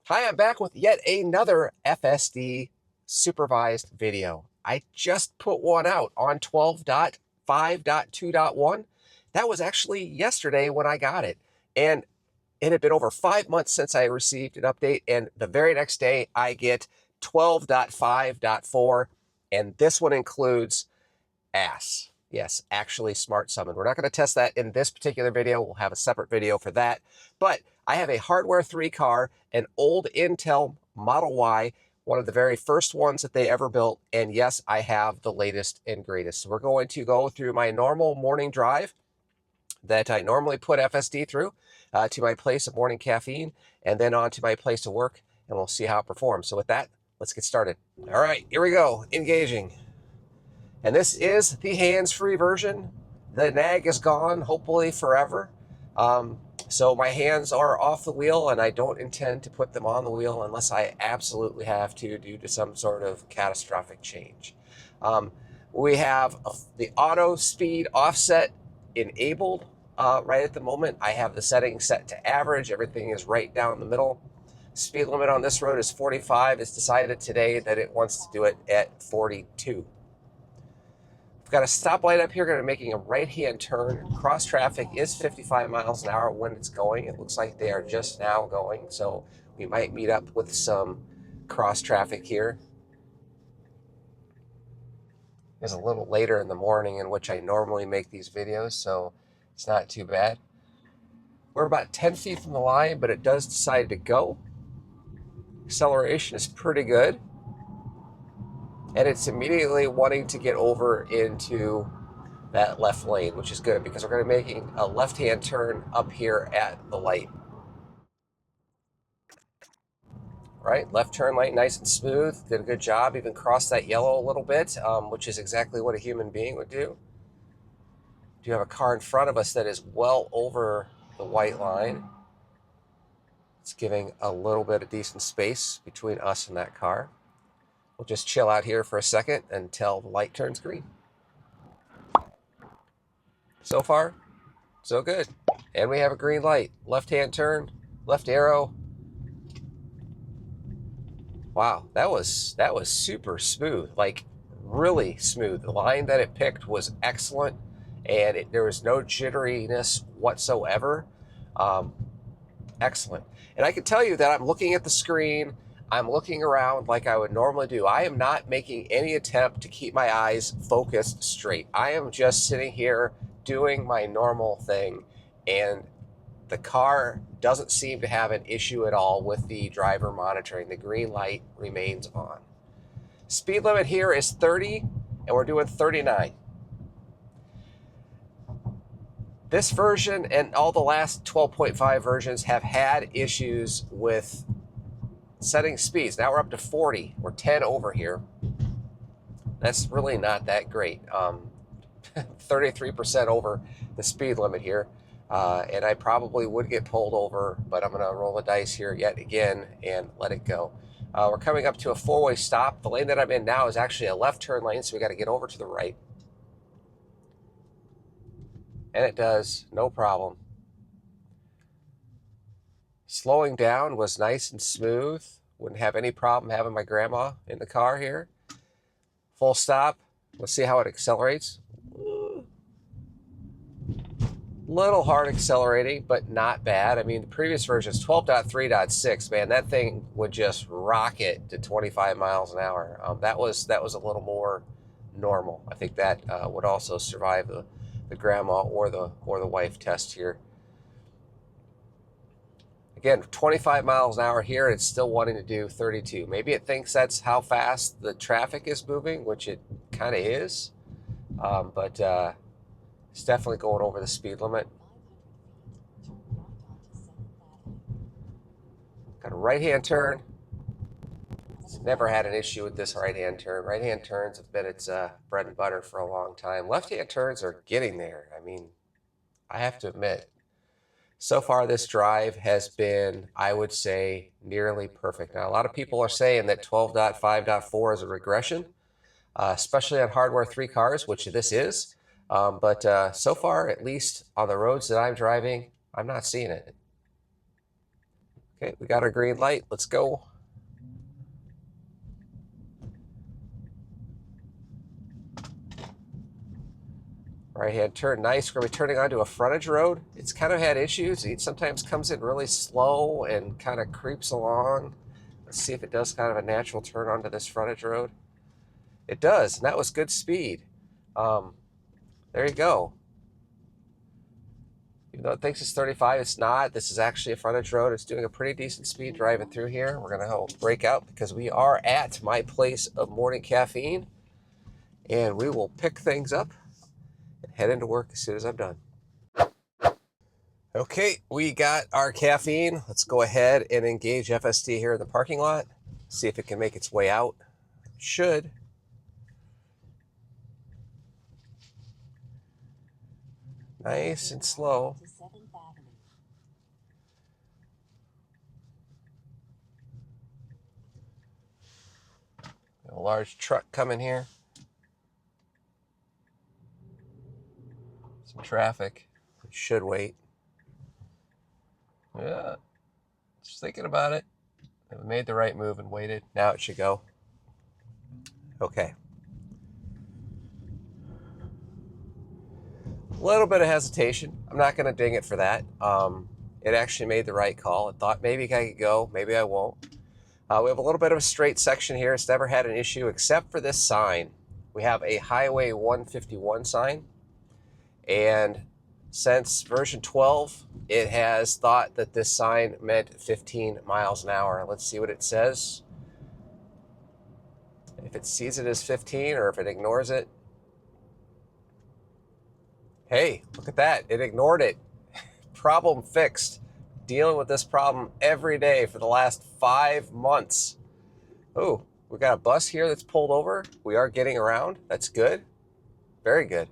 Hi, I'm back with yet another FSD supervised video. I just put one out on 12.5.2.1. That was actually yesterday when I got it. And it had been over 5 months since I received an update. And the very next day, I get 12.5.4. And this one includes ASS. Yes, actually smart summon. We're not going to test that in this particular video. We'll have a separate video for that. But I have a Hardware 3 car, an old Intel Model Y, one of the very first ones that they ever built. And yes, I have the latest and greatest. So we're going to go through my normal morning drive that I normally put FSD through to my place of morning caffeine and then on to my place of work, and we'll see how it performs. So with that, let's get started. All right, here we go, engaging. And this is the hands-free version. The nag is gone, hopefully forever. So my hands are off the wheel, and I don't intend to put them on the wheel unless I absolutely have to due to some sort of catastrophic change. We have the auto speed offset enabled right at the moment. I have the settings set to average. Everything is right down the middle. Speed limit on this road is 45. It's decided today that it wants to do it at 42. We've got a stoplight up here, going to be making a right-hand turn. Cross traffic is 55 miles an hour when it's going. It looks like they are just now going, so we might meet up with some cross traffic here. It's a little later in the morning in which I normally make these videos, so it's not too bad. We're about 10 feet from the line, but it does decide to go. Acceleration is pretty good. And it's immediately wanting to get over into that left lane, which is good because we're going to be making a left-hand turn up here at the light. Right, left turn lane, nice and smooth. Did a good job, even crossed that yellow a little bit, which is exactly what a human being would do. Do have a car in front of us that is well over the white line. It's giving a little bit of decent space between us and that car. We'll just chill out here for a second until the light turns green. So far, so good. And we have a green light. Left-hand turn, left arrow. Wow, that was super smooth, like really smooth. The line that it picked was excellent, and there was no jitteriness whatsoever. Excellent. And I can tell you that I'm looking at the screen. I'm looking around like I would normally do. I am not making any attempt to keep my eyes focused straight. I am just sitting here doing my normal thing, and the car doesn't seem to have an issue at all with the driver monitoring. The green light remains on. Speed limit here is 30, and we're doing 39. This version and all the last 12.5 versions have had issues with setting speeds. Now we're up to 40. We're 10 over here. That's really not that great. 33% over the speed limit here. And I probably would get pulled over, but I'm going to roll the dice here yet again and let it go. We're coming up to a four-way stop. The lane that I'm in now is actually a left turn lane, so we got to get over to the right. And it does, no problem. Slowing down was nice and smooth. Wouldn't have any problem having my grandma in the car here. Full stop. Let's see how it accelerates. Little hard accelerating, but not bad. I mean, the previous version is 12.3.6. Man, that thing would just rocket to 25 miles an hour. That was a little more normal. I think that would also survive the grandma or the wife test here. Again, 25 miles an hour here, it's still wanting to do 32. Maybe it thinks that's how fast the traffic is moving, which it kind of is. But it's definitely going over the speed limit. Got a right-hand turn. It's never had an issue with this right-hand turn. Right-hand turns have been its bread and butter for a long time. Left-hand turns are getting there. I mean, I have to admit, so far this drive has been, I would say, nearly perfect. Now, a lot of people are saying that 12.5.4 is a regression, especially on Hardware 3 cars, which this is. But so far, at least on the roads that I'm driving, I'm not seeing it. Okay, we got our green light. Let's go. Right-hand turn, nice. We're going to be turning onto a frontage road. It's kind of had issues. It sometimes comes in really slow and kind of creeps along. Let's see if it does kind of a natural turn onto this frontage road. It does, and that was good speed. There you go. Even though it thinks it's 35, it's not. This is actually a frontage road. It's doing a pretty decent speed driving through here. We're going to break out because we are at my place of morning caffeine. And we will pick things up and head into work as soon as I'm done. Okay, we got our caffeine. Let's go ahead and engage FSD here in the parking lot. See if it can make its way out. It should. Nice and slow. A large truck coming here. Some traffic. We should wait. Yeah, just thinking about it. We made the right move and waited. Now it should go. Okay. A little bit of hesitation. I'm not going to ding it for that. It actually made the right call. I thought maybe I could go, maybe I won't. We have a little bit of a straight section here. It's never had an issue except for this sign. We have a Highway 151 sign. And since version 12, it has thought that this sign meant 15 miles an hour. Let's see what it says. If it sees it as 15 or if it ignores it. Hey, look at that. It ignored it. Problem fixed. Dealing with this problem every day for the last 5 months. Oh, we got a bus here that's pulled over. We are getting around. That's good. Very good.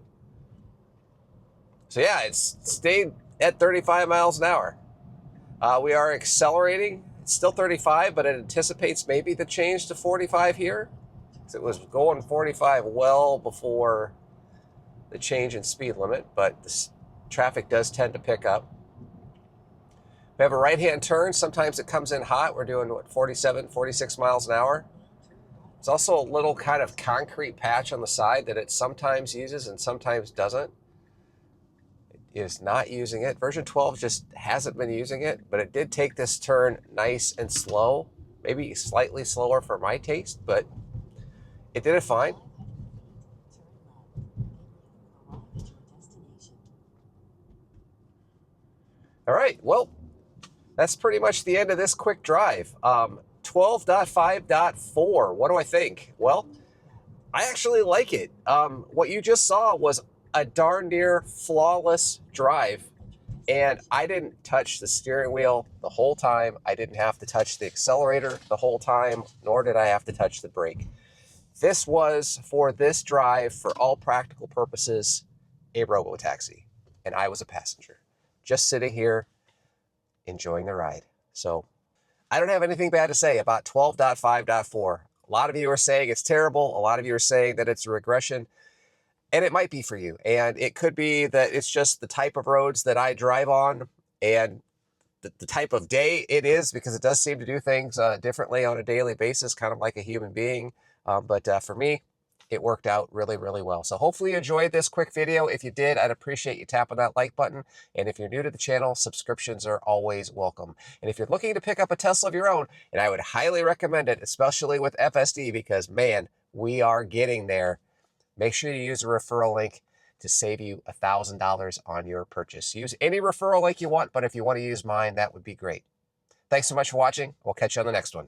So yeah, it's stayed at 35 miles an hour. We are accelerating. It's still 35, but it anticipates maybe the change to 45 here. So it was going 45 well before the change in speed limit, but this traffic does tend to pick up. We have a right-hand turn. Sometimes it comes in hot. We're doing, what, 47, 46 miles an hour. It's also a little kind of concrete patch on the side that it sometimes uses and sometimes doesn't. It is not using it. Version 12 just hasn't been using it, but it did take this turn nice and slow. Maybe slightly slower for my taste, but it did it fine. All right, well, that's pretty much the end of this quick drive. 12.5.4, what do I think? Well, I actually like it. What you just saw was a darn near flawless drive, and I didn't touch the steering wheel the whole time. I didn't have to touch the accelerator the whole time, nor did I have to touch the brake. This was, for this drive, for all practical purposes, a robo-taxi, and I was a passenger, just sitting here enjoying the ride. So I don't have anything bad to say about 12.5.4. A lot of you are saying it's terrible. A lot of you are saying that it's a regression, and it might be for you. And it could be that it's just the type of roads that I drive on and the type of day it is, because it does seem to do things differently on a daily basis, kind of like a human being. But for me, it worked out really, really well. So hopefully you enjoyed this quick video. If you did, I'd appreciate you tapping that like button. And if you're new to the channel, subscriptions are always welcome. And if you're looking to pick up a Tesla of your own, and I would highly recommend it, especially with FSD, because man, we are getting there. Make sure you use a referral link to save you $1,000 on your purchase. Use any referral link you want, but if you want to use mine, that would be great. Thanks so much for watching. We'll catch you on the next one.